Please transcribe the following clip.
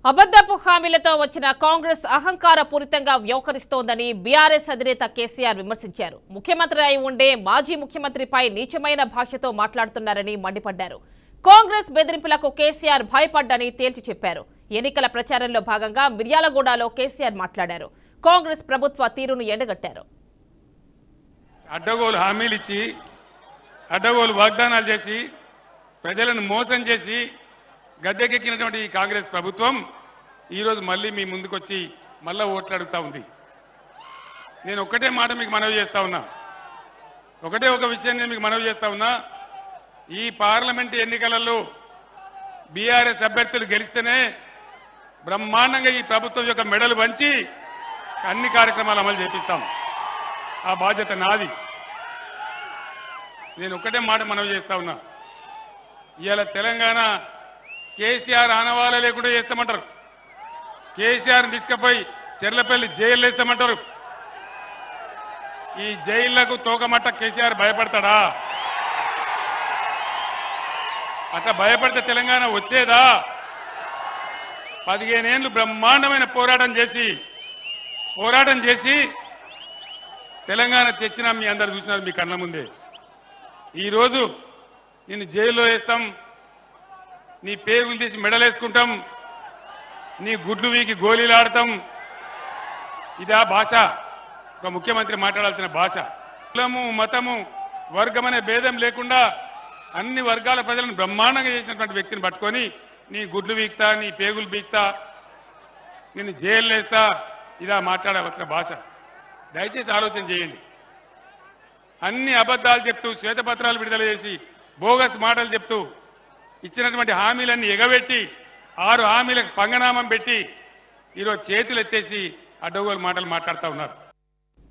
అబద్ధపు హామీలతో వచ్చిన కాంగ్రెస్ అహంకారపూరితంగా వ్యవహరిస్తోందని బీఆర్ఎస్ అధినేత కేసీఆర్ విమర్శించారు. ముఖ్యమంత్రి అయి ఉండే మాజీ ముఖ్యమంత్రిపై నీచమైన భాషతో మాట్లాడుతున్నారని మండిపడ్డారు. కాంగ్రెస్ బెదిరింపులకు కేసీఆర్ భయపడ్డని తేల్చి చెప్పారు. ఎన్నికల ప్రచారంలో భాగంగా మిర్యాలగూడలో కేసీఆర్ మాట్లాడారు. కాంగ్రెస్ ప్రభుత్వ తీరును ఎండగట్టారు. అడ్డగోలు హామీలు ఇచ్చి అడ్డగోలు వాగ్దానాలు చేసి ప్రజలను మోసం చేసి గద్దెకెక్కినటువంటి ఈ కాంగ్రెస్ ప్రభుత్వం ఈరోజు మళ్ళీ మీ ముందుకొచ్చి మళ్ళా ఓట్లు అడుగుతా ఉంది. నేను ఒక్కటే మాట మీకు మనవి చేస్తా ఉన్నా, ఒకటే ఒక విషయం నేను మీకు మనవి చేస్తా ఉన్నా. ఈ పార్లమెంటు ఎన్నికలలో బీఆర్ఎస్ అభ్యర్థులు గెలిస్తేనే బ్రహ్మాండంగా ఈ ప్రభుత్వం యొక్క మెడలు వంచి అన్ని కార్యక్రమాలు అమలు చేపిస్తాం. ఆ బాధ్యత నాది. నేను ఒక్కటే మాట మనవి చేస్తా ఉన్నా. ఇవాళ తెలంగాణ కేసీఆర్ ఆనవాళ్ళ లేకుండా చేస్తామంటారు. కేసీఆర్ని తీసుకుపోయి చెర్లపల్లి జైలు వేస్తామంటారు. ఈ జైళ్లకు తోకమట్ట కేసీఆర్ భయపడతాడా? అట్లా భయపడితే తెలంగాణ వచ్చేదా? 15 ఏళ్ళు బ్రహ్మాండమైన పోరాటం చేసి తెలంగాణ తెచ్చినా మీ అందరు చూసినారు మీ కళ్ళ ముందే. ఈరోజు నిన్ను జైల్లో వేస్తాం, నీ పేగులు తీసి మెడలేసుకుంటాం, నీ గుడ్లు వీకి గోళీలు ఆడతాం. ఇదా భాష? ఒక ముఖ్యమంత్రి మాట్లాడాల్సిన భాష? కులము మతము వర్గం అనే భేదం లేకుండా అన్ని వర్గాల ప్రజలను బ్రహ్మాండంగా చేసినటువంటి వ్యక్తిని పట్టుకొని నీ గుడ్లు వీక్తా, నీ పేగులు బీక్తా, నిన్ను జైలు వేస్తా, ఇదా మాట్లాడవలసిన భాష? దయచేసి ఆలోచన చేయండి. అన్ని అబద్ధాలు చెప్తూ శ్వేతపత్రాలు విడుదల చేసి బోగస్ మాటలు చెప్తూ ఇచ్చినటువంటి హామీలన్నీ ఎగబెట్టి 6 హామీలకు పంగనామం పెట్టి ఈరోజు చేతులు ఎత్తేసి అడ్డగోలు మాటలు మాట్లాడుతూ ఉన్నారు.